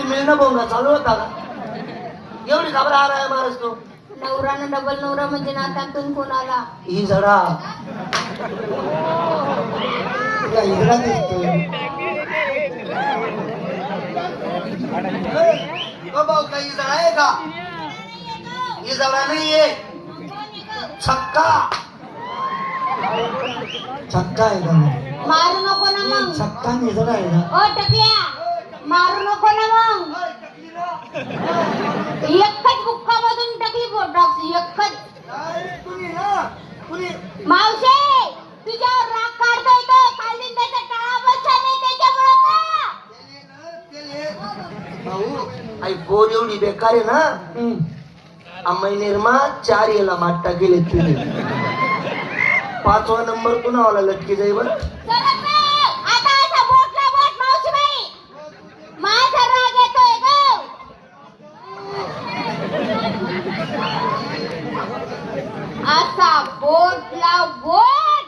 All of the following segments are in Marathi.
मिळणं बोंगा चालू होता का? एवढी घाबरा आहे महाराज तू. नवरा ना डबल नवरा म्हणजे नात्यातून कोणाला ही जरा इकडा दिसतो. भाऊ काही जरा आहे का? ही जरा नाहीये, छक्का छक्का आहे का? मारू नको ना मग. छक्का निजरा आहे ना. ओ टकल्या मारू नको ना मग. एकच बुक्का मधून टकली बोटॉक्स एकच. मावशे तुझ्यावर राग काढतोय तो. खाली त्याचा टाळा बसला नाही त्याच्यामुळे का? भाऊ आई पोर एवढी बेकार आहे ना. अम्माई निर्मा 4 याला माट्टा गेले तुझे. 5वा नंबर पुन्हा आला लटकी जाई बर. आता असा बोटला बोट मावशीबाई माझा राग येतोय ग. असा बोटला बोट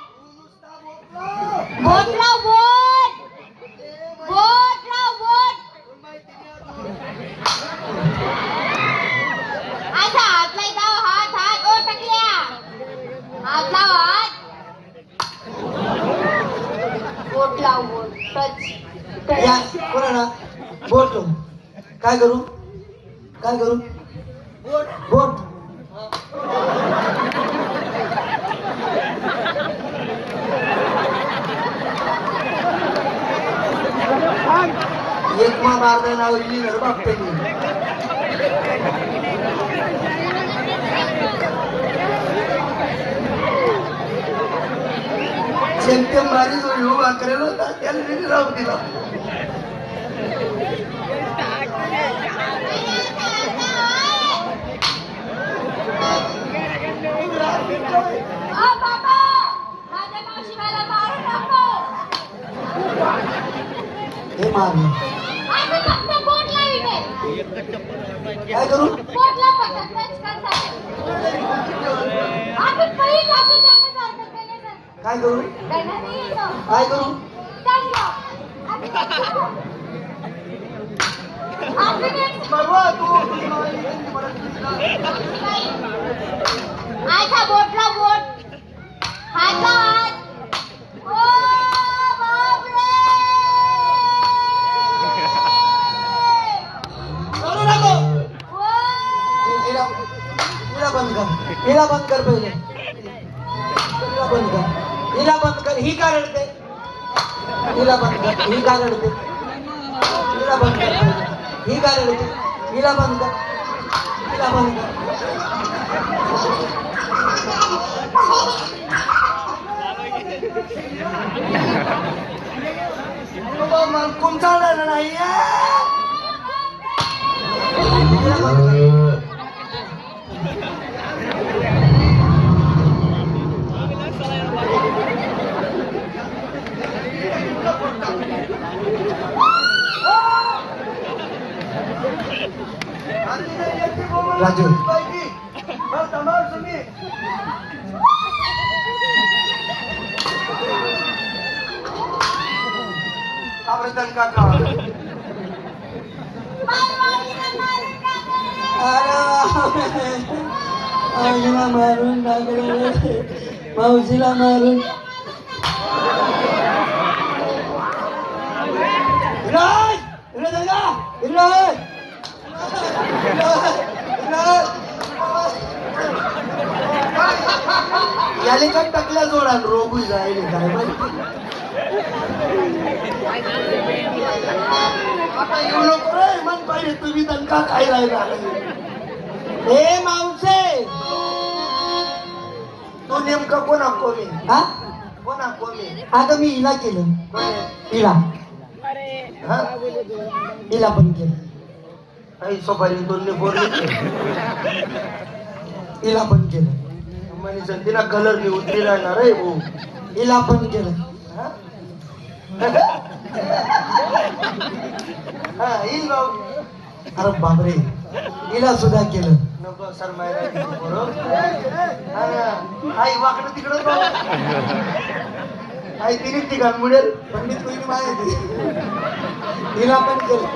बोटला बोट बोटला बोट असा हात लाई जाव हात हात. ओ टकल्या हात लाव हात. बोट लाव बोट टच या कोणाला बोट लावू? काय करू काय करू? बोट एक मा मारदा नाव लिहिणार बापते. चॅम्पियन मारी जो उभा करेल होता त्याला राहू दिला. बाबा माझ्या मावशीला मारून टाको. हे मारलं आता फक्त बोट लाविते. काय करू? बोटला फक्त टच करता. आपण पळी जातो त्याने सारखं केलं तर काय करू? त्यांना नाही येतो. काय करू? टच लाव. आता बोटला बोट हात हात. ओ बापरे करू नको. ओ हिला बंद कर. हिला बंद कर पहिले. हिला बंद कर. हिला बंद कर. ही का रडते? हिला बंद कर. ही का रडते? हिला बंद कर पहिले. ही का रडते? हिला बंद कर. हिला बंद कर. कोणता नाही. हिला बंद कर. राजू काका मावशीला मारून टाकले. मावशीला मारून याले का टाकल्या जोडा रोग जाईल काय माहिती. आता येऊ नको रे मन पाहिजे तुम्ही दणका काय राहिला. हे मावसे तू नेमका कोणा कोमी? हा कोणा कोमी? आता मी हिला केलं. हिला हा हिला पण केलं. आई सोपारी दोन्ही बोलले. हिला पण केलं. म्हणजे तिला कलर मी उतरी राहणार आहे भाऊ. हिला पण केलं. अरे बापरे हिला सुद्धा केलं. नको सर आई वाकडं तिकडं आई तिने ठिकाण मिळेल पण मी तुझी माहिती हिला पण केलं.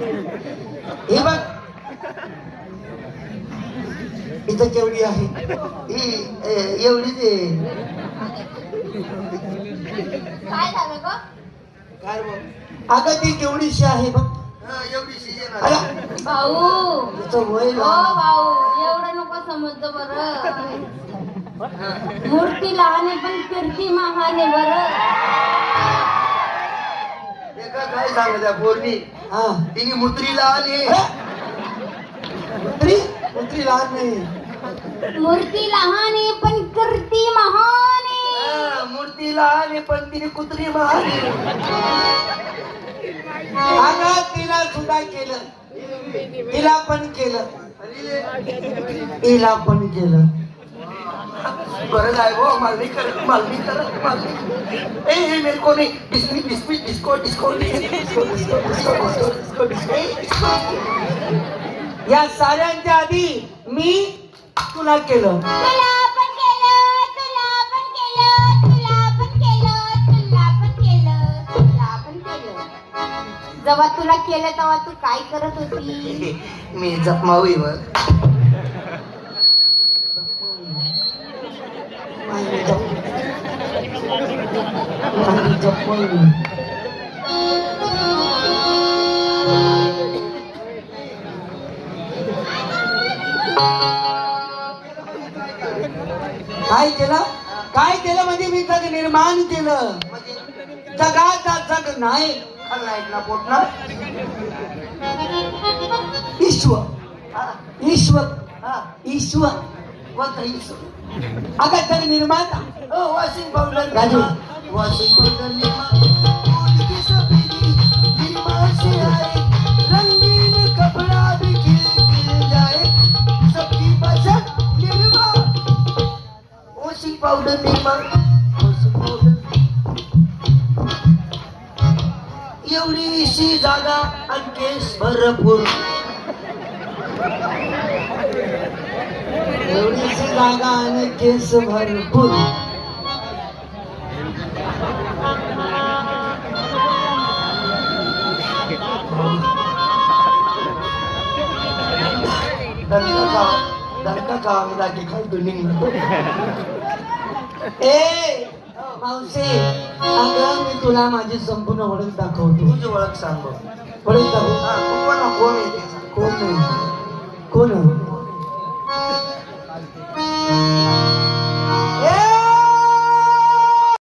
हे बघ इथं केवढी आहे ही एवढीच आहे. काय झालं ग? काय बघ अगं ती केवढीशी आहे बघ. एवढीशी ये ना. अरे, भाऊ तिचं वय हो लहान. भाऊ एवढं नको समजतो बरं. मूर्ती लहान आहे पण कीर्ती महान आहे बरं. एका काय सांगत आहे पोरणी हा तिने मुत्रीला आली. पुत्री पुत्री लहान नाही. मूर्ती लहान आहे पण कीर्ती महान आहे. मूर्तीला आली पण तिने कुत्री मारली. अगं तिला सुद्धा केलं तिला पण केलं तिला पण केलं. बरं आहे हो मालनी करत मालनी करत मालनी. ए मेरे को नहीं dismiss dismiss disco disco disco disco disco disco disco. या साऱ्यांच्या आधी मी तुला केलं. तुला पण केलं तुला पण केलं तुला पण केलं तुला पण केलं तुला पण केलं. जेव्हा तुला केलं तेव्हा तू काय करत होती? मी जपमावीवर काय केलं काय केलं म्हणजे मी जग निर्माण केलं. म्हणजे जगाचा जग नाही खाल्ला ना पोट ना. ईश्वर ईश्वर हा ईश्वर कोणता ईश्वर? अगं जग निर्माता washing powder Raju. Washing powder फूल की सफेदी निर्मा से आए रंगीन कपड़ा भी खिल जाए सबकी पसंद Nirma. Washing powder Nirma washing powder. एवढीशी जागा आणि केस भरपूर. एवढीशी जागा आणि केस भरपूर. दणका खावा लागे खालतो निघतो. ए मावशी अगं मी तुला माझी संपूर्ण ओळख दाखवतो. तुझी ओळख सांग बघ. ओळख दाखव. हा, कोण कोण येते सांग. कोण नाही कोण